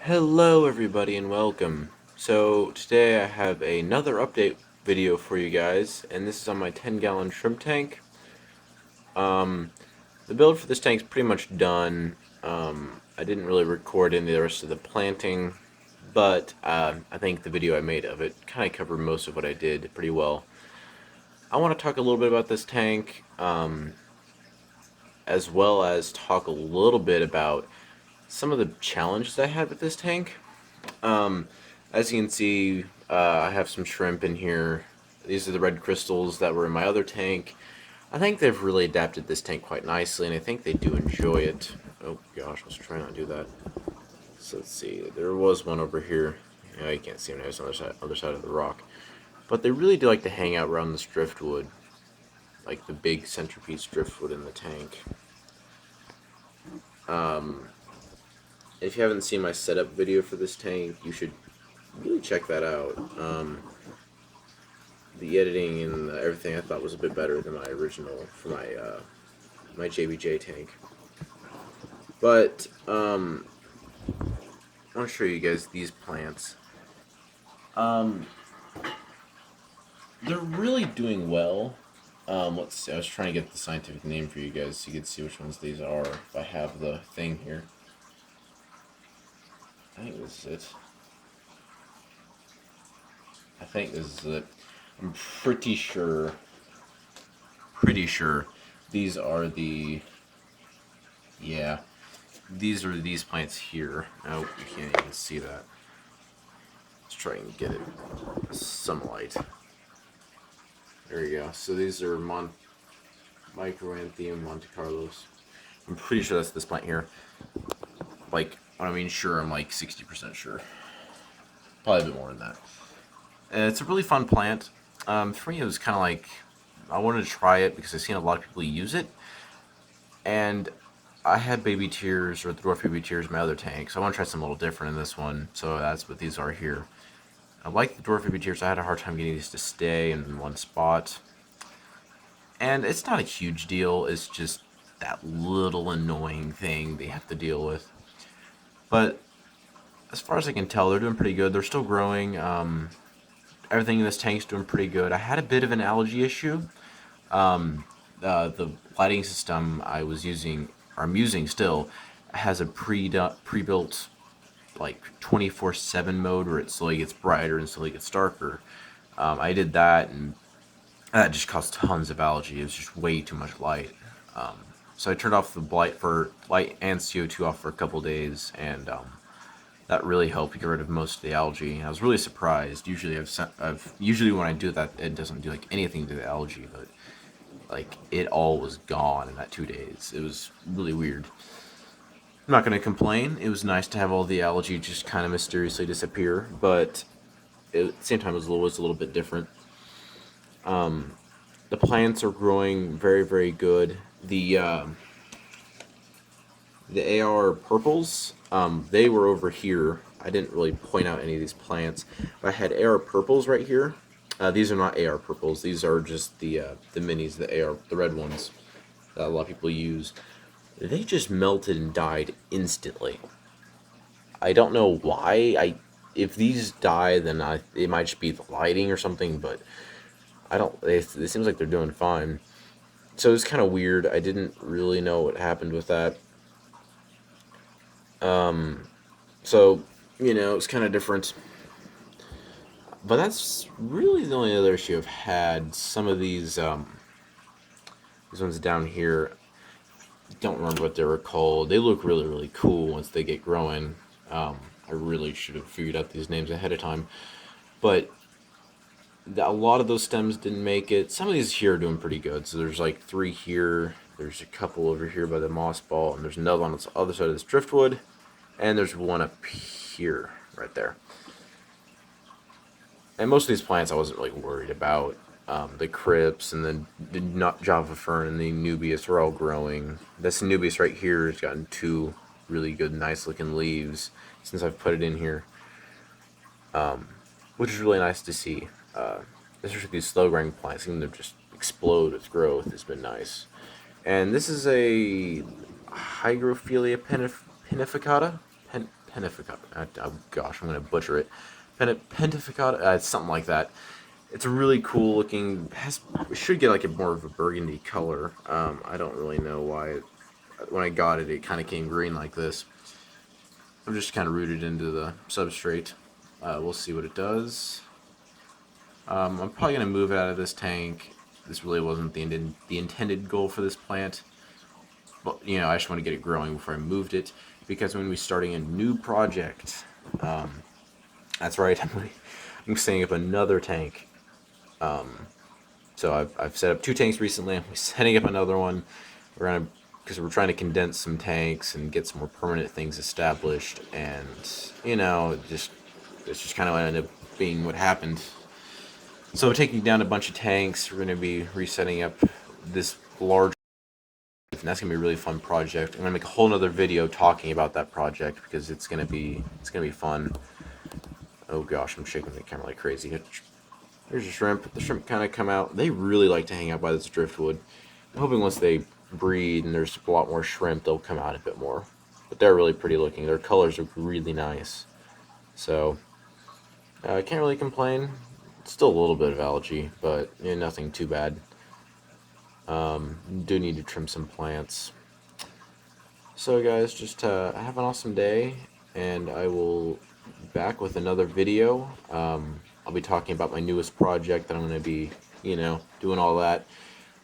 Hello everybody and welcome. So today I have another update video for you guys, and this is on my 10-gallon shrimp tank. Um, the build for this tank is pretty much done. I didn't really record any of the rest of the planting, but I think the video I made of it kind of covered most of what I did pretty well. I want to talk a little bit about this tank, as well as talk a little bit about some of the challenges I had with this tank. Um, as you can see, I have some shrimp in here. These are the red crystals that were in my other tank. I think they've really adapted this tank quite nicely, and I think they do enjoy it. Oh gosh, let's try not to do that. So let's see, there was one over here. Yeah, you can't see him now, it's on the other side of the rock. But they really do like to hang out around this driftwood, like the big centerpiece driftwood in the tank. Um, if you haven't seen my setup video for this tank, you should really check that out. The editing and everything I thought was a bit better than my original for my JBJ tank. But I want to show you guys these plants. Um, they're really doing well. Let's see. I was trying to get the scientific name for you guys so you could see which ones these are. If I have the thing here, I think this is it. I think this is it. I'm pretty sure. Pretty sure these are the. Yeah, these are these plants here. Oh, you can't even see that. Let's try and get it some light. There you go. So these are Microanthium Monte Carlos. I'm pretty sure that's this plant here. Like, when I mean sure, I'm like 60% sure. Probably a bit more than that. It's a really fun plant. For me, it was kind of like I wanted to try it because I've seen a lot of people use it, and I had baby tears or dwarf baby tears in my other tank, so I want to try something a little different in this one. So that's what these are here. I like the dwarf baby tears. I had a hard time getting these to stay in one spot, and it's not a huge deal. It's just that little annoying thing they have to deal with. But as far as I can tell, they're doing pretty good. They're still growing. Everything in this tank's doing pretty good. I had a bit of an algae issue. The lighting system I was using, or I'm using still, has a pre-built like 24/7 mode where it slowly gets brighter and slowly gets darker. I did that, and that just caused tons of algae. It was just way too much light. Um, so I turned off the light and CO2 off for a couple days, and that really helped get rid of most of the algae. I was really surprised. Usually, usually when I do that, it doesn't do like anything to the algae, but like it all was gone in that 2 days. It was really weird. I'm not gonna complain. It was nice to have all the algae just kind of mysteriously disappear, but at the same time, it was a little bit different. The plants are growing very, very good. The AR purples, they were over here. I didn't really point out any of these plants, but I had AR purples right here. These are not AR purples. These are just the minis, the red ones that a lot of people use. They just melted and died instantly. I don't know why. If these die, then it might just be the lighting or something. But I don't. It seems like they're doing fine. So it's kind of weird. I didn't really know what happened with that. So it's kind of different. But that's really the only other issue I've had. Some of these ones down here, don't remember what they were called. They look really, really cool once they get growing. I really should have figured out these names ahead of time. But a lot of those stems didn't make it. Some of these here are doing pretty good. So there's like 3 here. There's a couple over here by the moss ball, and there's another on the other side of this driftwood, and there's one up here, right there. And most of these plants I wasn't really worried about. The crypts and the not Java fern and the Nubius are all growing. This Nubius right here has gotten 2 really good, nice looking leaves since I've put it in here, which is really nice to see. Especially these slow growing plants, seeing them just explode with growth has been nice. And this is a Hygrophila pinificata. Oh gosh, I'm gonna butcher it. Pentificata, it's something like that. It's a really cool looking. It should get like a more of a burgundy color. I don't really know why. When I got it, it kind of came green like this. I'm just kind of rooted into the substrate. We'll see what it does. I'm probably gonna move it out of this tank. This really wasn't the intended goal for this plant, but you know, I just want to get it growing before I moved it, because when we're starting a new project, that's right, I'm setting up another tank. So I've set up 2 tanks recently. I'm setting up another one. We're gonna because we're trying to condense some tanks and get some more permanent things established, and you know, it's just kind of ended up being what happened. So we're taking down a bunch of tanks. We're going to be resetting up this large, and that's going to be a really fun project. I'm going to make a whole other video talking about that project because it's going to be fun. Oh gosh, I'm shaking the camera like crazy. Here's a shrimp. The shrimp kind of come out. They really like to hang out by this driftwood. I'm hoping once they breed and there's a lot more shrimp, they'll come out a bit more. But they're really pretty looking. Their colors are really nice. So I can't really complain. Still a little bit of algae, but nothing too bad. Do need to trim some plants. So guys, just have an awesome day, and I will be back with another video. I'll be talking about my newest project that I'm going to be, doing all that,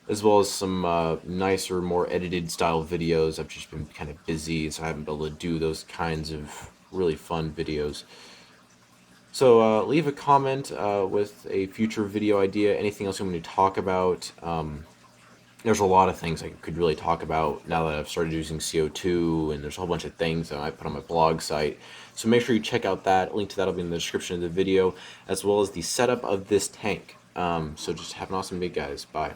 as well as some nicer, more edited style videos. I've just been kind of busy, so I haven't been able to do those kinds of really fun videos. So leave a comment with a future video idea, anything else you want me to talk about. There's a lot of things I could really talk about now that I've started using CO2, and there's a whole bunch of things that I put on my blog site. So make sure you check out that. Link to that will be in the description of the video, as well as the setup of this tank. So just have an awesome day, guys. Bye.